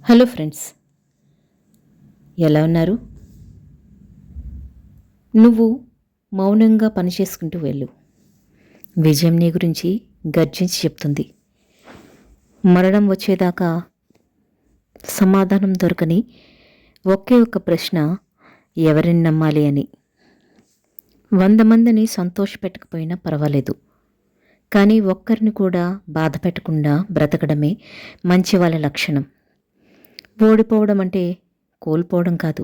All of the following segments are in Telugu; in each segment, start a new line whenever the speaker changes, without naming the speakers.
హలో ఫ్రెండ్స్, ఎలా ఉన్నారు? నువ్వు మౌనంగా పనిచేసుకుంటూ వెళ్ళు. విజయం నీ గురించి గర్జించి చెప్తుంది. మరణం వచ్చేదాకా సమాధానం దొరకని ఒకే ఒక్క ప్రశ్న, ఎవరిని నమ్మాలి అని. 100 మందిని సంతోషపెట్టకపోయినా పర్వాలేదు, కానీ ఒక్కరిని కూడా బాధ పెట్టకుండా బ్రతకడమే మంచి వాళ్ళ లక్షణం. ఓడిపోవడం అంటే కోల్పోవడం కాదు,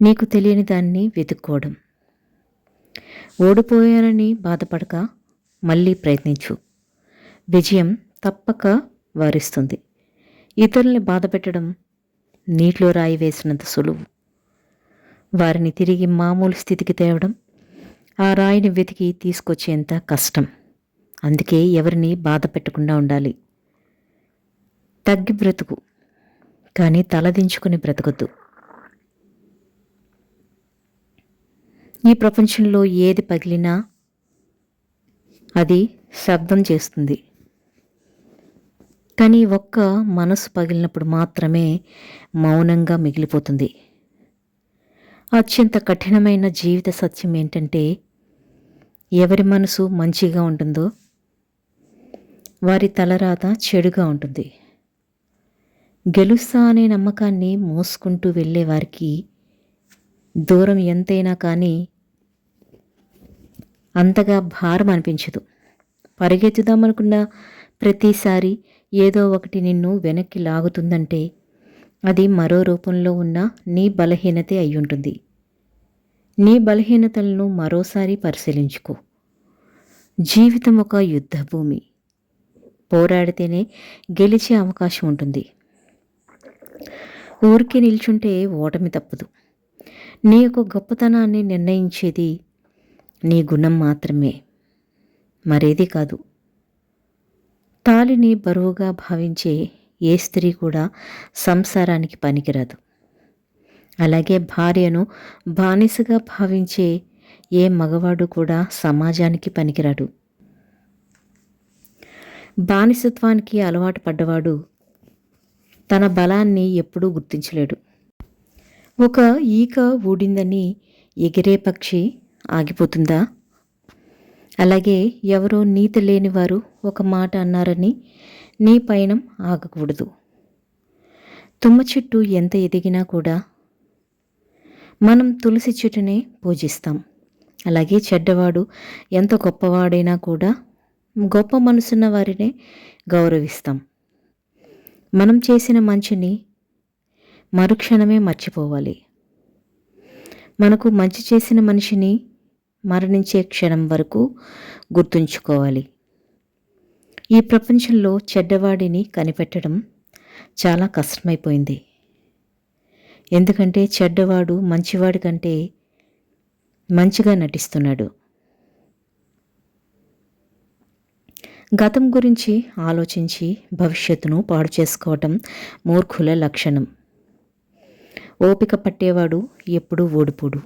నీకు తెలియని దాన్ని వెతుక్కోవడం. ఓడిపోయానని బాధపడక మళ్ళీ ప్రయత్నించు. విజయం తప్పక వారిస్తుంది. ఇతరుల్ని బాధ పెట్టడం నీటిలో రాయి వేసినంత సులువు. వారిని తిరిగి మామూలు స్థితికి తేవడం ఆ రాయిని వెతికి తీసుకొచ్చేంత కష్టం. అందుకే ఎవరిని బాధ పెట్టకుండా ఉండాలి. తగ్గి బ్రతుకు, కానీ తలదించుకుని బ్రతకొద్దు. ఈ ప్రపంచంలో ఏది పగిలినా అది శబ్దం చేస్తుంది, కానీ ఒక్క మనసు పగిలినప్పుడు మాత్రమే మౌనంగా మిగిలిపోతుంది. అత్యంత కఠినమైన జీవిత సత్యం ఏంటంటే, ఎవరి మనసు మంచిగా ఉంటుందో వారి తలరాత చెడుగా ఉంటుంది. గెలుస్తా అనే నమ్మకాన్ని మోసుకుంటూ వెళ్ళే వారికి దూరం ఎంతైనా కానీ అంతగా భారం అనిపించదు. పరిగెత్తుదామనుకున్న ప్రతిసారి ఏదో ఒకటి నిన్ను వెనక్కి లాగుతుందంటే అది మరో రూపంలో ఉన్న నీ బలహీనతే అయ్యుంటుంది. నీ బలహీనతలను మరోసారి పరిశీలించుకో. జీవితం ఒక యుద్ధ భూమి. పోరాడితేనే గెలిచే అవకాశం ఉంటుంది. ఊరికి నిల్చుంటే ఓటమి తప్పదు. నీ యొక్క గొప్పతనాన్ని నిర్ణయించేది నీ గుణం మాత్రమే, మరేది కాదు. తాళిని బరువుగా భావించే ఏ స్త్రీ కూడా సంసారానికి పనికిరాదు. అలాగే భార్యను బానిసగా భావించే ఏ మగవాడు కూడా సమాజానికి పనికిరాడు. బానిసత్వానికి అలవాటు పడ్డవాడు తన బలాన్ని ఎప్పుడూ గుర్తించలేడు. ఒక ఈక ఊడిందని ఎగిరే పక్షి ఆగిపోతుందా? అలాగే ఎవరో నీతి లేనివారు ఒక మాట అన్నారని నీ పయనం ఆగకూడదు. తుమ్మ చెట్టు ఎంత ఎదిగినా కూడా మనం తులసి చెట్టునే పూజిస్తాం. అలాగే చెడ్డవాడు ఎంత గొప్పవాడైనా కూడా గొప్ప మనసున్న వారినే గౌరవిస్తాం. మనం చేసిన మంచిని మరుక్షణమే మర్చిపోవాలి. మనకు మంచి చేసిన మనిషిని మరణించే క్షణం వరకు గుర్తుంచుకోవాలి. ఈ ప్రపంచంలో చెడ్డవాడిని కనిపెట్టడం చాలా కష్టమైపోయింది. ఎందుకంటే చెడ్డవాడు మంచివాడి కంటే మంచిగా నటిస్తున్నాడు. గతం గురించి ఆలోచించి భవిష్యత్తును పాడు చేసుకోవటం మూర్ఖుల లక్షణం. ఓపిక పట్టేవాడు ఎప్పుడూ ఓడిపోడు.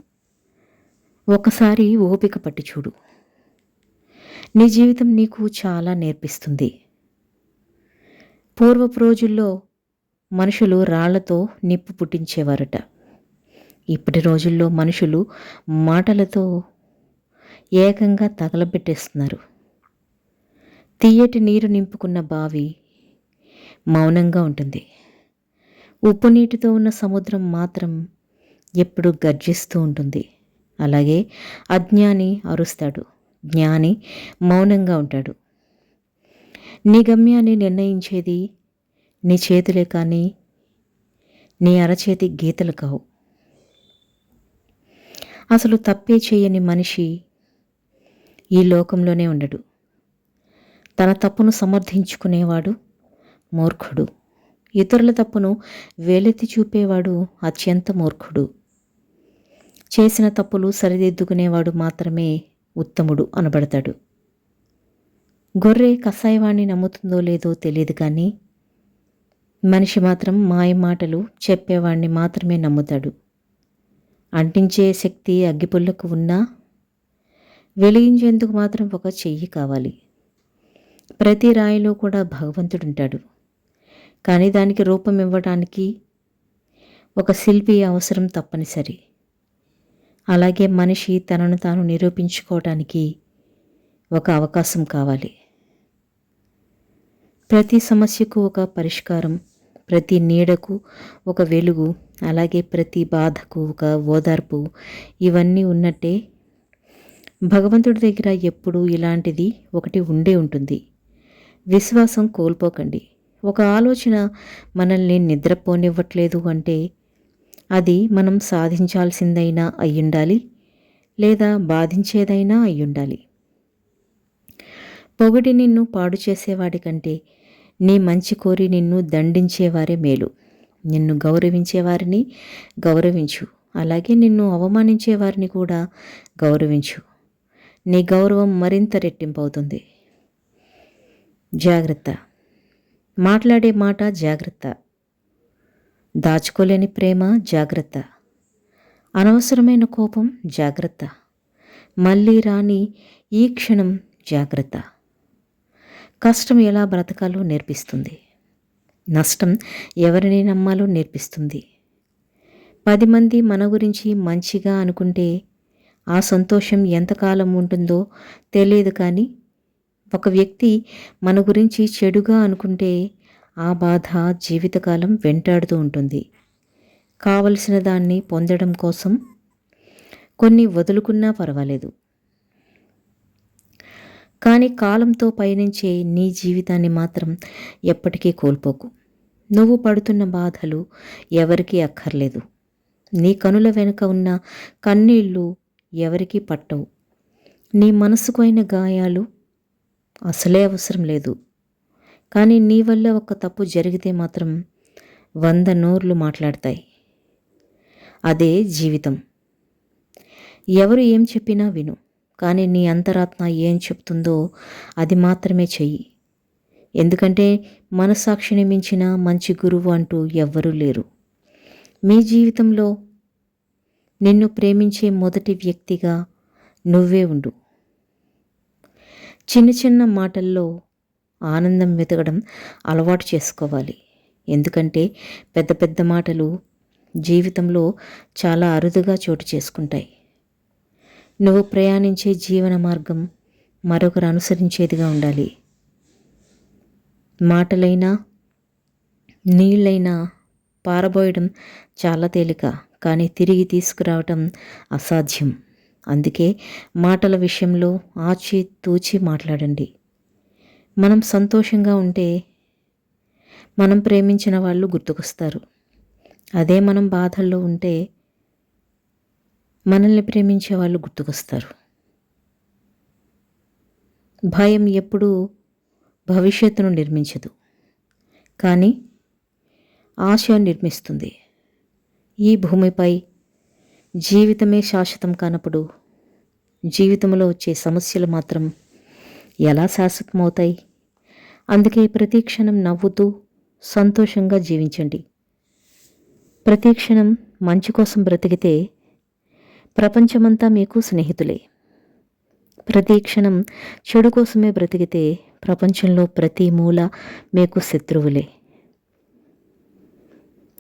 ఒకసారి ఓపిక పట్టి చూడు. నీ జీవితం నీకు చాలా నేర్పిస్తుంది. పూర్వపు రోజుల్లో మనుషులు రాళ్లతో నిప్పు పుట్టించేవారట. ఇప్పటి రోజుల్లో మనుషులు మాటలతో ఏకంగా తగలబెట్టేస్తున్నారు. తీయటి నీరు నింపుకున్న బావి మౌనంగా ఉంటుంది. ఉప్పు నీటితో ఉన్న సముద్రం మాత్రం ఎప్పుడు గర్జిస్తూ ఉంటుంది. అలాగే అజ్ఞాని అరుస్తాడు, జ్ఞాని మౌనంగా ఉంటాడు. నీ గమ్యాన్ని నిర్ణయించేది నీ చేతులే కానీ నీ అరచేతి గీతలు కావు. అసలు తప్పే చేయని మనిషి ఈ లోకంలోనే ఉండడు. తన తప్పును సమర్థించుకునేవాడు మూర్ఖుడు. ఇతరుల తప్పును వేలెత్తి చూపేవాడు అత్యంత మూర్ఖుడు. చేసిన తప్పులు సరిదిద్దుకునేవాడు మాత్రమే ఉత్తముడు అనబడతాడు. గొర్రె కసాయవాణ్ణి నమ్ముతుందో లేదో తెలియదు, కానీ మనిషి మాత్రం మాయ మాటలు చెప్పేవాణ్ణి మాత్రమే నమ్ముతాడు. అంటించే శక్తి అగ్గిపుల్లకు ఉన్నా వెలిగించేందుకు మాత్రం ఒక చెయ్యి కావాలి. ప్రతి రాయిలో కూడా భగవంతుడుంటాడు. కానీ దానికి రూపం ఇవ్వడానికి ఒక శిల్పి అవసరం తప్పనిసరి. అలాగే మనిషి తనను తాను నిరూపించుకోవడానికి ఒక అవకాశం కావాలి. ప్రతి సమస్యకు ఒక పరిష్కారం, ప్రతి నీడకు ఒక వెలుగు, అలాగే ప్రతి బాధకు ఒక ఓదార్పు, ఇవన్నీ ఉన్నట్టే భగవంతుడి దగ్గర ఎప్పుడూ ఇలాంటిది ఒకటి ఉండే ఉంటుంది. విశ్వాసం కోల్పోకండి. ఒక ఆలోచన మనల్ని నిద్రపోనివ్వట్లేదు అంటే అది మనం సాధించాల్సిందైనా అయ్యుండాలి, లేదా బాధించేదైనా అయ్యుండాలి. పొగడి నిన్ను పాడు చేసేవాడి కంటే నీ మంచి కోరి నిన్ను దండించేవారే మేలు. నిన్ను గౌరవించేవారిని గౌరవించు, అలాగే నిన్ను అవమానించేవారిని కూడా గౌరవించు. నీ గౌరవం మరింత రెట్టింపవుతుంది. జాగ్రత్త. మాట్లాడే మాట జాగ్రత్త. దాచుకోలేని ప్రేమ జాగ్రత్త. అనవసరమైన కోపం జాగ్రత్త. మళ్ళీ రాని ఈ క్షణం జాగ్రత్త. కష్టం ఎలా బ్రతకాలో నేర్పిస్తుంది. నష్టం ఎవరిని నమ్మాలో నేర్పిస్తుంది. 10 మంది మన గురించి మంచిగా అనుకుంటే ఆ సంతోషం ఎంతకాలం ఉంటుందో తెలియదు, కానీ ఒక వ్యక్తి మన గురించి చెడుగా అనుకుంటే ఆ బాధ జీవితకాలం వెంటాడుతూ ఉంటుంది. కావలసిన దాన్ని పొందడం కోసం కొన్ని వదులుకున్నా పర్వాలేదు, కానీ కాలంతో పయనించే నీ జీవితాన్ని మాత్రం ఎప్పటికీ కోల్పోకు. నువ్వు పడుతున్న బాధలు ఎవరికీ అక్కర్లేదు. నీ కనుల వెనుక ఉన్న కన్నీళ్ళు ఎవరికీ పట్టవు. నీ మనసుకు అయిన గాయాలు అసలే అవసరం లేదు. కానీ నీ వల్ల ఒక తప్పు జరిగితే మాత్రం 100 నోర్లు మాట్లాడతాయి. అదే జీవితం. ఎవరు ఏం చెప్పినా విను, కానీ నీ అంతరాత్మ ఏం చెప్తుందో అది మాత్రమే చెయ్యి. ఎందుకంటే మనసాక్షిని మించిన మంచి గురువు అంటూ ఎవ్వరూ లేరు. మీ జీవితంలో నిన్ను ప్రేమించే మొదటి వ్యక్తిగా నువ్వే ఉండు. చిన్న చిన్న మాటల్లో ఆనందం వెతకడం అలవాటు చేసుకోవాలి. ఎందుకంటే పెద్ద పెద్ద మాటలు జీవితంలో చాలా అరుదుగా చోటు చేసుకుంటాయి. నువ్వు ప్రయాణించే జీవన మార్గం మరొకరు అనుసరించేదిగా ఉండాలి. మాటలైనా నీళ్ళైనా పారబోయడం చాలా తేలిక, కానీ తిరిగి తీసుకురావటం అసాధ్యం. అందుకే మాటల విషయంలో ఆచితూచి మాట్లాడండి. మనం సంతోషంగా ఉంటే మనం ప్రేమించిన వాళ్ళు గుర్తుకొస్తారు. అదే మనం బాధల్లో ఉంటే మనల్ని ప్రేమించే వాళ్ళు గుర్తుకొస్తారు. భయం ఎప్పుడూ భవిష్యత్తును నిర్మించదు, కానీ ఆశ నిర్మిస్తుంది. ఈ భూమిపై జీవితమే శాశ్వతం కానప్పుడు జీవితంలో వచ్చే సమస్యలు మాత్రం ఎలా శాశ్వతమవుతాయి? అందుకే ప్రతి క్షణం నవ్వుతూ సంతోషంగా జీవించండి. ప్రతి క్షణం మంచి కోసం బ్రతికితే ప్రపంచమంతా మీకు స్నేహితులే. ప్రతి క్షణం చెడు కోసమే బ్రతికితే ప్రపంచంలో ప్రతి మూల మీకు శత్రువులే.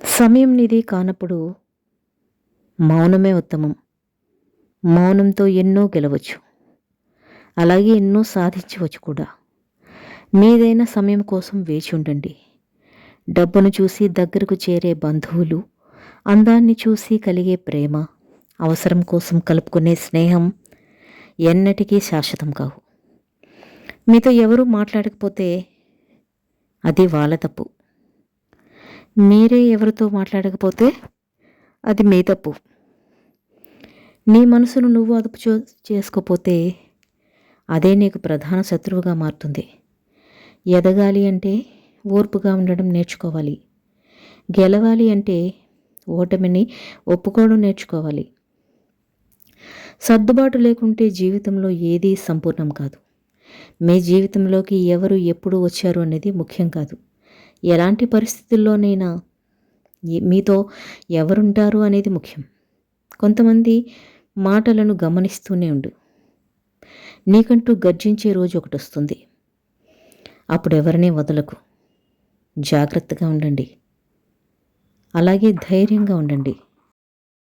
సమయం నిధి కానప్పుడు మౌనమే ఉత్తమం. మౌనంతో ఎన్నో గెలవచ్చు, అలాగే ఎన్నో సాధించవచ్చు కూడా. మీదైన సమయం కోసం వేచి ఉండండి. డబ్బును చూసి దగ్గరకు చేరే బంధువులు, అందాన్ని చూసి కలిగే ప్రేమ, అవసరం కోసం కలుపుకునే స్నేహం ఎన్నటికీ శాశ్వతం కావు. మీతో ఎవరూ మాట్లాడకపోతే అది వాళ్ళ తప్పు. మీరే ఎవరితో మాట్లాడకపోతే అది మీ తప్పు. నీ మనసును నువ్వు అదుపు చేసుకోపోతే అదే నీకు ప్రధాన శత్రువుగా మారుతుంది. ఎదగాలి అంటే ఓర్పుగా ఉండడం నేర్చుకోవాలి. గెలవాలి అంటే ఓటమిని ఒప్పుకోవడం నేర్చుకోవాలి. సర్దుబాటు లేకుంటే జీవితంలో ఏదీ సంపూర్ణం కాదు. మీ జీవితంలోకి ఎవరు ఎప్పుడు వచ్చారు అనేది ముఖ్యం కాదు. ఎలాంటి పరిస్థితుల్లోనైనా మీతో ఎవరుంటారు అనేది ముఖ్యం. కొంతమంది మాటలను గమనిస్తూనే ఉండు. నీకంటూ గర్జించే రోజు ఒకటి వస్తుంది. అప్పుడు ఎవరినీ వదలకు. జాగ్రత్తగా ఉండండి. అలాగే ధైర్యంగా ఉండండి.